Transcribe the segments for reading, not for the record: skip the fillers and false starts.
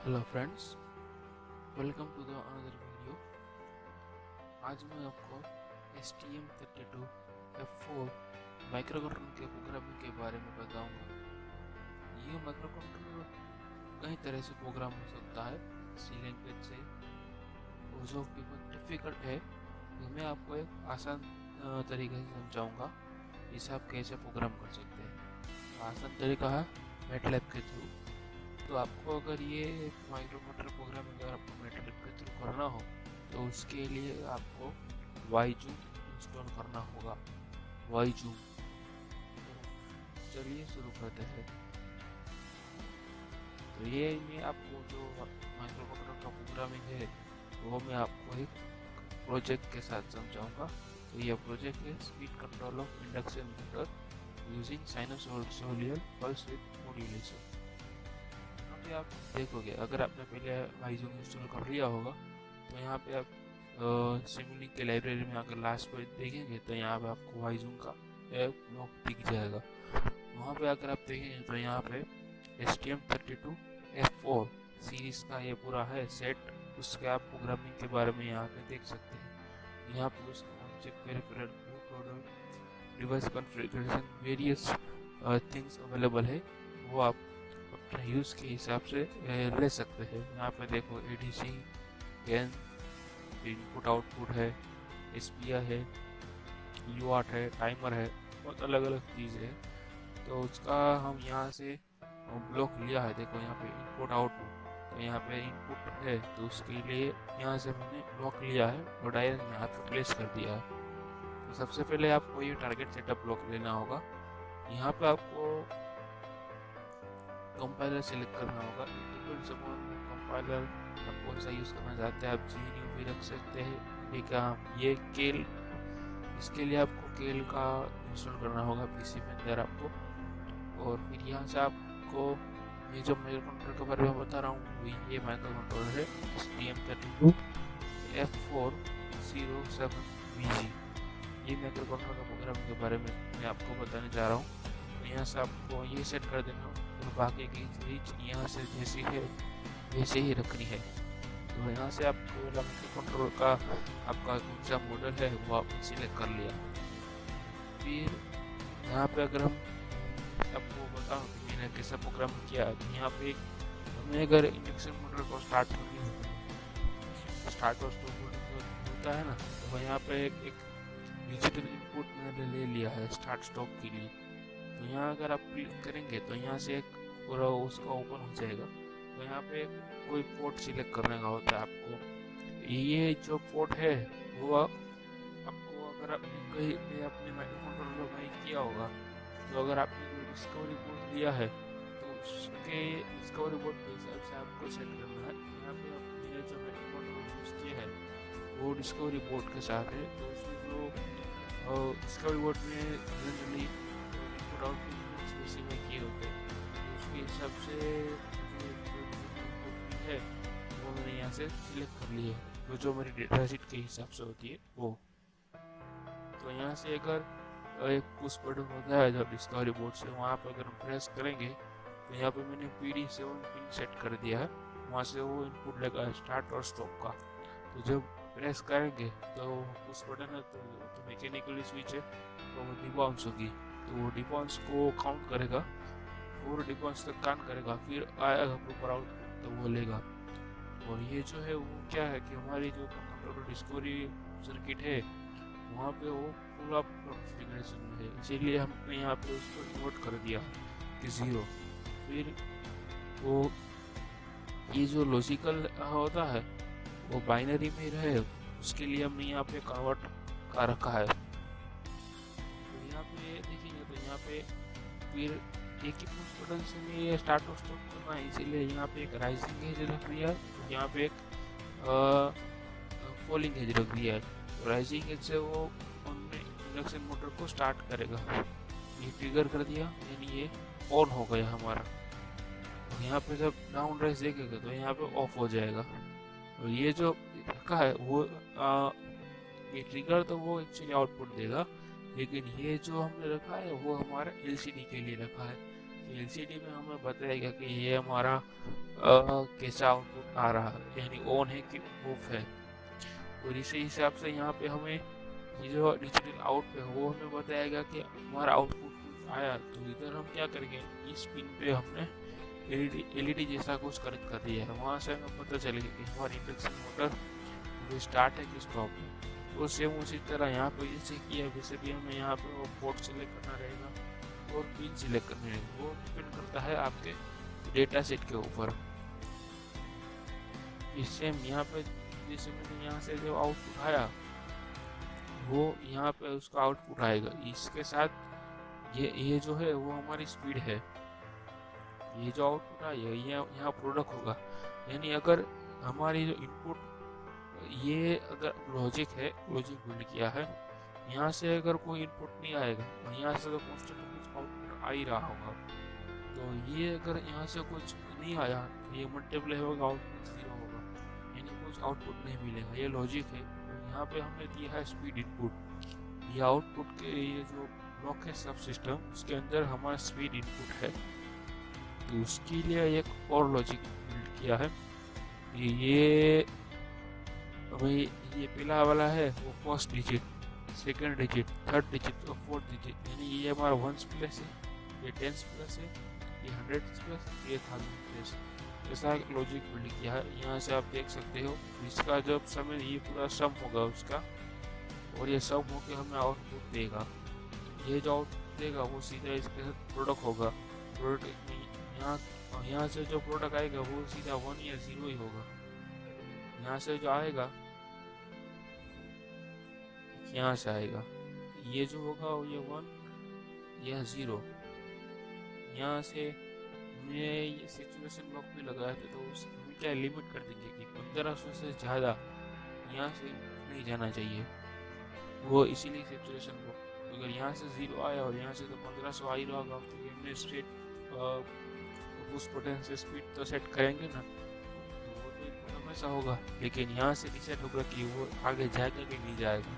Hello friends, welcome to the another video. आज मैं आपको STM32F4 माइक्रोकंट्रोलर के प्रोग्रामिंग के बारे में बताऊंगा। ये माइक्रोकंट्रोलर कई तरह से प्रोग्राम हो सकता है, सी लैंग्वेज से, और जो बहुत डिफ़िकल्ट है तो मैं आपको एक आसान तरीके से समझाऊंगा जिसे आप कैसे प्रोग्राम कर सकते हैं। आसान तरीका है मैटलैब के थ्रू। तो आपको अगर ये माइक्रोकंट्रोलर प्रोग्राम अगर आपको मैटलैब के थ्रू करना हो तो उसके लिए आपको वाईजूम इंस्टॉल करना होगा। वाईजूम, तो चलिए शुरू करते हैं। तो ये मैं आपको जो माइक्रोकंट्रोलर का प्रोग्रामिंग है वो मैं आपको एक प्रोजेक्ट के साथ समझाऊंगा। तो ये प्रोजेक्ट है speed control of induction motor using sinusoidal pulse with modulation. यहाँ पे आप देखोगे, अगर आपने पहले वाईजूम इंस्टॉल कर लिया होगा तो यहाँ पे आप सिमुलिंक के लाइब्रेरी में अगर लास्ट पेज देखेंगे तो यहाँ पे आपको वाईजूम का एक ब्लॉक दिख जाएगा। वहाँ पे अगर आप देखेंगे तो यहाँ पे STM32F4 सीरीज का ये पूरा है सेट, उसके आप प्रोग्रामिंग के बारे में यहाँ पे देख सकते हैं। यहाँ पे उसका object peripheral boot order device configuration various things available है, वो आप अपने यूज़ के हिसाब से ले सकते हैं। यहाँ पे देखो ADC, गेन, इनपुट आउटपुट है, SPI है, UART है, टाइमर है, बहुत अलग अलग चीज़ें हैं। तो उसका हम यहाँ से ब्लॉक लिया है। देखो यहाँ पे इनपुट आउटपुट, तो यहाँ पे इनपुट है तो उसके लिए यहाँ से मैंने ब्लॉक लिया है और डायरेक्ट यहाँ पे प्लेस कर दिया है। तो सबसे पहले आपको ये टारगेट सेटअप ब्लॉक लेना होगा। यहाँ पे आपको कंपाइलर सेलेक्ट करना होगा। डिपेंड्स अपॉन कंपाइलर आप कौन सा यूज़ करना चाहते हैं। आप GNU भी रख सकते हैं, ठीक है। ये केल, इसके लिए आपको केल का इंस्टॉल करना होगा PC में अंदर आपको। और फिर यहाँ से आपको ये जो माइक्रोकंट्रोलर के बारे में बता रहा हूँ ये माइक्रोकंट्रोलर है STM32F407VG। ये माइक्रोकंट्रोलर का प्रोग्राम के बारे में मैं आपको बताने जा रहा हूँ। तो यहाँ से आपको ये सेट कर देना और बाकी की चीज यहाँ से जैसी है वैसे ही रखनी है। तो यहाँ से आपको माइक्रोकंट्रोलर का आपका कौन सा मॉडल है वो आपने सिलेक्ट कर लिया। फिर यहाँ पे अगर हम आपको बताऊँ कि मैंने कैसा प्रोग्राम किया, तो यहाँ पे हमें अगर इंडक्शन मोटर को स्टार्ट करनी हो, स्टार्ट और स्टॉप होता है ना, तो यहाँ पे एक डिजिटल इनपुट मैंने ले लिया है स्टार्ट स्टॉप के लिए। तो यहाँ अगर आप क्लिक करेंगे तो यहाँ से एक पूरा उसका ओपन हो जाएगा। तो यहाँ पे कोई पोर्ट सिलेक्ट करने का होता है आपको। ये जो पोर्ट है वो आपको अगर आप कहीं पे अपने माइक्रोकंट्रोलर में किया होगा, तो अगर आपने कोई डिस्कवरी पोर्ट दिया है तो उसके डिस्कवरी पोर्ट के हिसाब से आपको सेट करना है। यहाँ पे आपने जो माइक्रोकंट्रोलर यूज़ किया है वो डिस्कवरी पोर्ट के साथ है। तो उसमें जो डिस्कवरी पोर्ट में जनरली इनपुट आउटपुट स्पेसिफाई किए होते हैं, तो उसके हिसाब से जो है वो मैंने यहाँ से सिलेक्ट कर ली है, जो मेरी डेटा शीट के हिसाब से होती है वो। तो यहाँ से अगर एक पुश बटन होता है जो डिस्कवरी बोर्ड से, वहाँ पर अगर हम प्रेस करेंगे तो यहाँ पे मैंने PD7 पिन सेट कर दिया है। वहाँ से वो इनपुट लेगा स्टार्ट और स्टॉप का। तो जब प्रेस करेंगे तो पुश बटन है तो मैकेनिकली स्विच है तो वो डिबाउंस होगी, तो वो डिबाउंस को काउंट करेगा, पूरे डिबाउंस तक काउंट करेगा, फिर आएगा प्रॉपर आउटपुट तो वो लेगा। और ये जो है वो क्या है कि हमारी जो कंट्रोलर डिस्कवरी सर्किट है वहाँ पे वो फुल अप कॉन्फ़िगरेशन में है, इसीलिए हमने यहाँ पे उसको नोट कर दिया कि 0। फिर वो ये जो लॉजिकल होता है वो बाइनरी में रहे, उसके लिए हमने यहाँ पे कन्वर्ट का रखा है। तो यहाँ पे देखेंगे तो यहाँ पे फिर एक ही पुश बटन से में ये स्टार्ट और स्टॉप करना है, इसीलिए यहाँ पे एक राइजिंग एज रख दिया है, यहाँ पे एक फॉलिंग एज रख दिया है। राइजिंग एज से वो इंडक्शन मोटर को स्टार्ट करेगा। ये ट्रिगर कर दिया यानी ये ऑन हो गया हमारा। और यहाँ पे जब डाउन राइज देखेगा तो यहाँ पे ऑफ हो जाएगा। और ये जो रखा है वो ये ट्रिगर तो वो एक्चुअली आउटपुट देगा, लेकिन ये जो हमने रखा है वो हमारा LCD के लिए रखा है एलसीडी में हमें बताएगा कि ये हमारा कैसा आउटपुट आ रहा है, यानी ऑन है कि ऑफ है। और इसी हिसाब से यहाँ पे हमें ये जो डिजिटल आउट पे वो हमें बताएगा कि हमारा आउटपुट आया। तो इधर हम क्या करेंगे, इस पिन पे हमने एलईडी जैसा कुछ कनेक्ट कर दिया है, वहाँ से हमें पता चलेगा कि हमारी इंडक्शन मोटर स्टार्ट है कि स्टॉप है। तो सेम उसी तरह यहाँ पे जैसे किया वैसे भी हमें यहाँ पे पोर्ट सिलेक्ट करना रहेगा और पिन सिलेक्ट करनी रहेगी। वो डिपेंड करता है आपके डेटा सेट के ऊपर। सेम यहाँ पे जैसे मैंने यहाँ से जो आउटपुट आया वो यहाँ पे उसका आउटपुट आएगा। इसके साथ ये जो है वो हमारी स्पीड है। ये जो आउटपुट आया ये यहाँ प्रोडक्ट होगा, यानी अगर हमारी जो इनपुट ये अगर लॉजिक है, लॉजिक बिल्ड किया है, यहाँ से अगर कोई इनपुट नहीं आएगा और यहाँ से तो कांस्टेंट कुछ आउटपुट आ ही रहा होगा, तो ये अगर यहाँ से कुछ नहीं आया ये मल्टीप्लाई होगा, आउटपुट 0 होगा, यानी कुछ आउटपुट नहीं मिलेगा। ये लॉजिक है। तो यहाँ पे हमने दिया है स्पीड इनपुट। ये आउटपुट के ये जो ब्लॉक है सब सिस्टम, उसके अंदर हमारा स्पीड इनपुट है। तो उसके लिए एक और लॉजिक बिल्ड किया है। ये भाई ये पहला वाला है वो first digit, second digit, third digit और फोर्थ डिजिट, यानी ये हमारा 1s प्लस है, ये 10s प्लस है, ये 100s प्लस, ये 1000 प्लस। ऐसा एक लॉजिक बिल्ड किया है। यहाँ से आप देख सकते हो इसका जब समय ये पूरा सम होगा उसका, और ये सम होकर हमें आउटपुट देगा। ये जो आउटपुट देगा वो सीधा इसके साथ प्रोडक्ट होगा। प्रोडक्ट यहाँ से जो प्रोडक्ट आएगा वो सीधा 1 या 0 ही होगा। यहाँ से जो आएगा यहाँ से आएगा, ये जो होगा ये 1 या 0। यहाँ से हमने ये सिचुएशन ब्लॉक भी लगाया था, तो उसमें क्या लिमिट कर देंगे कि 1500 से ज़्यादा यहाँ से नहीं जाना चाहिए वो, इसीलिए सिचुएशन ब्लॉक। अगर यहाँ से 0 आया और यहाँ से तो 1500 आ ही रहा होगा, तो हमने स्ट्रेट उस बटन से स्पीड तो सेट करेंगे ना, तो वो तो एकदम ऐसा होगा। लेकिन यहाँ से डिसाइड होगा कि वो आगे जाएगा कि नहीं जाएगा।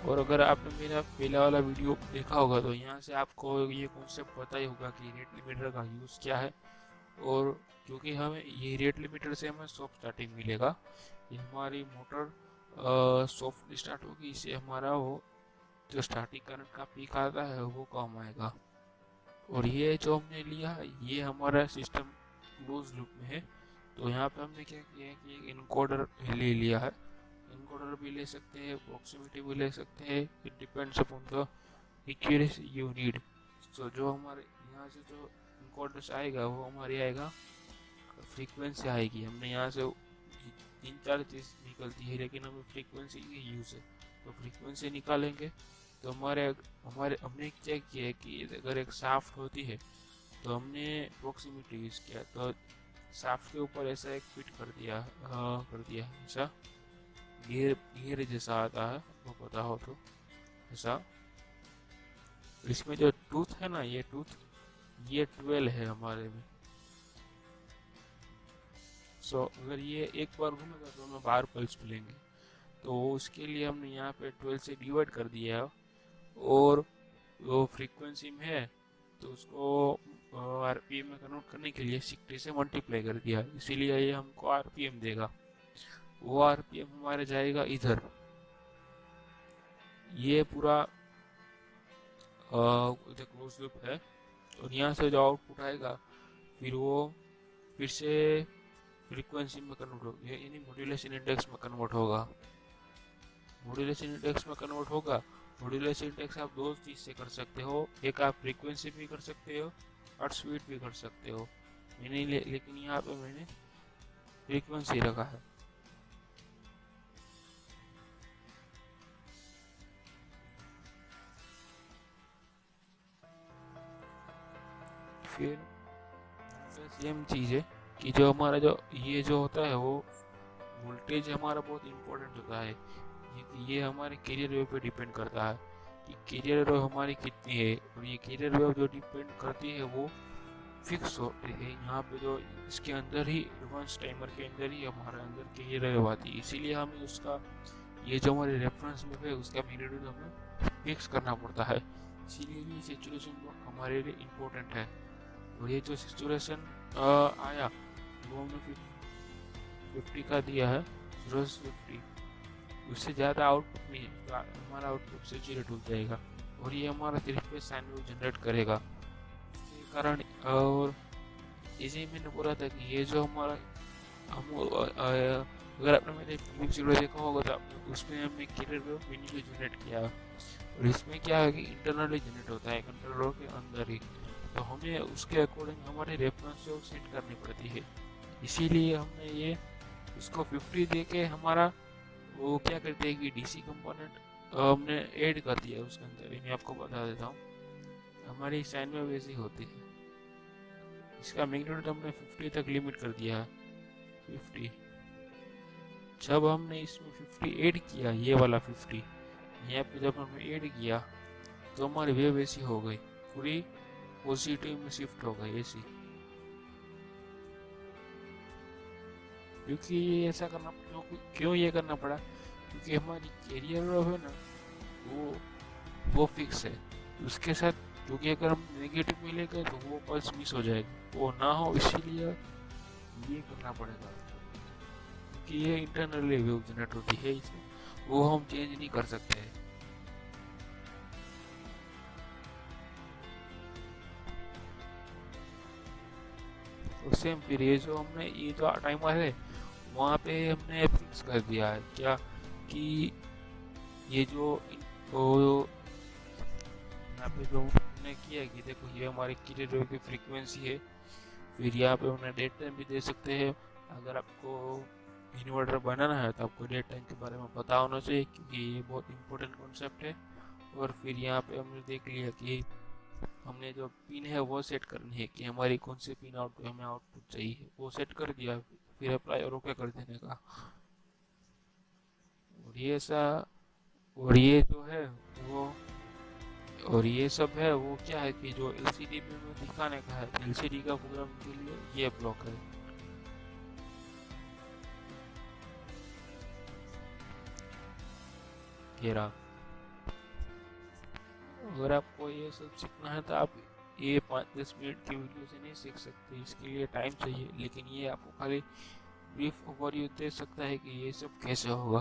और अगर आपने मेरा पहला वाला वीडियो देखा होगा तो यहाँ से आपको ये कॉन्सेप्ट पता ही होगा कि रेट लिमिटर का यूज़ क्या है। और क्योंकि हमें ये रेट लिमिटर से हमें सॉफ्ट स्टार्टिंग मिलेगा, ये हमारी मोटर सॉफ्ट स्टार्ट होगी, इससे हमारा वो जो स्टार्टिंग करंट का पीक आता है वो कम आएगा। और ये जो हमने लिया ये हमारा सिस्टम क्लोज लूप में है। तो यहाँ पे हमने क्या किया है कि इनकोडर ले लिया है। इनकोडर भी ले सकते हैं, प्रॉक्सिमिटी भी ले सकते हैं, it depends upon the accuracy you need. तो जो हमारे यहाँ से जो इनकोडर आएगा वो हमारी आएगा फ्रीक्वेंसी आएगी। हमने यहाँ से 3-4 चीज़ निकलती है, लेकिन हमें फ्रीक्वेंसी की यूज़ है, तो फ्रीक्वेंसी निकालेंगे। तो हमारे हमने क्या किया है कि अगर एक शाफ्ट होती है तो हमने प्रॉक्सिमिटी यूज़ किया, तो शाफ्ट के ऊपर ऐसा एक फिट कर दिया ऐसा गियर जैसा आता है, आपको पता हो तो ऐसा। इसमें जो टूथ है ना, ये 12 है हमारे में। सो अगर ये एक बार घूमेगा तो हमें 12 पल्स मिलेंगे। तो उसके लिए हमने यहाँ पे 12 से डिवाइड कर दिया है, और वो फ्रीक्वेंसी में है तो उसको आरपीएम में कन्वर्ट करने के लिए 60 से मल्टीप्लाई कर दिया, इसीलिए ये हमको आरपीएम देगा। वो आरपीएम हमारे जाएगा इधर, ये पूरा क्लोज लूप है। और यहाँ से जो आउटपुट आएगा फिर वो फिर से फ्रीक्वेंसी में कन्वर्ट होगा, यानी मॉड्यूलेशन इंडेक्स में कन्वर्ट होगा। मॉड्यूलेशन इंडेक्स में कन्वर्ट होगा। मॉड्यूलेशन इंडेक्स आप दो चीज़ से कर सकते हो, एक आप फ्रीक्वेंसी भी कर सकते हो और स्पीड भी कर सकते हो। लेकिन यहाँ पे मैंने फ्रीक्वेंसी रखा है। फिर सेम चीज़ है कि जो हमारा जो ये जो होता है वो वोल्टेज हमारा बहुत इम्पोर्टेंट होता है। ये हमारे कैरियर वेव पे डिपेंड करता है कि कैरियर वेव हमारी कितनी है, और ये कैरियर वेव जो डिपेंड करती है वो फिक्स होती है। यहाँ पे जो इसके अंदर ही एडवांस टाइमर के अंदर ही हमारे अंदर कैरियर वेव आती है, इसीलिए हमें उसका ये जो हमारे रेफरेंस में है उसका मैग्नीट्यूड हमें फिक्स करना पड़ता है, इसीलिए ये सैचुरेशन ब्लॉक हमारे लिए इम्पोर्टेंट है। और ये जो सैचुरेशन आया वो हमने 50 का दिया है, 0 से 50, उससे ज़्यादा आउटपुट नहीं है तो हमारा आउटपुट सैचुरेट हो जाएगा और ये हमारा 3 फेज साइन वेव जनरेट करेगा। इसके कारण और इसी मैंने बोला था कि ये जो हमारा अगर आपने मेरे प्रीवियस वीडियो देखा होगा तो आपने उसमें हमने किलर वेव मैन्युअली जनरेट किया और इसमें क्या है कि इंटरनली जनरेट होता है कंट्रोलर के अंदर ही, तो हमें उसके अकॉर्डिंग हमारे रेफरेंस वेव सेट करनी पड़ती है। इसीलिए हमने ये उसको 50 दे के हमारा वो क्या करते हैं कि डीसी कंपोनेंट हमने ऐड कर दिया उसके अंदर। मैं आपको बता देता हूँ हमारी साइन वेव ऐसी होती है, इसका मैग्नीट्यूड हमने 50 तक लिमिट कर दिया है 50। जब हमने इसमें 50 ऐड किया, ये वाला 50 यहाँ पे जब हमने ऐड किया तो हमारी वेव ऐसी हो गई, पूरी पॉजिटिव में शिफ्ट हो गई ऐसी। क्योंकि ये ऐसा करना क्यों ये करना पड़ा, क्योंकि हमारी कैरियर वेव है ना वो फिक्स है, उसके साथ क्योंकि अगर हम नेगेटिव मिलेगा तो वो पल्स मिस हो जाएगा, वो ना हो इसीलिए ये करना पड़ेगा कि ये इंटरनली वेव जनरेट होती है, इसे वो हम चेंज नहीं कर सकते हैं। तो सेम फिर ये जो हमने ये जो टाइमर है वहाँ पे हमने फिक्स कर दिया है क्या कि ये जो वो यहाँ पे जो हमने किया कि देखो ये हमारी क्लियर वेव की फ्रीक्वेंसी है। फिर यहाँ पे हमने डेट टाइम भी दे सकते हैं, अगर आपको इन्वर्टर बनाना है तो आपको डेट टाइम के बारे में पता होना चाहिए क्योंकि ये बहुत इंपॉर्टेंट कॉन्सेप्ट है। और फिर यहाँ पे हमने देख लिया कि हमने जो पिन है वो सेट करनी है कि हमारी कौन सी पिन आउटपुट हमें आउटपुट चाहिए, वो सेट कर दिया, फिर अप्लाई और ओके कर देने का। और ये ऐसा और ये जो है वो और ये सब है वो क्या है कि जो एलसीडी में दिखाने का है, एलसीडी का प्रोग्राम के लिए ये ब्लॉक है। ये रहा। अगर आपको ये सब सीखना है तो आप ये 5-10 मिनट की वीडियो से नहीं सीख सकते, इसके लिए टाइम चाहिए, लेकिन ये आपको खाली ब्रीफ ओवरव्यू दे सकता है कि ये सब कैसे होगा।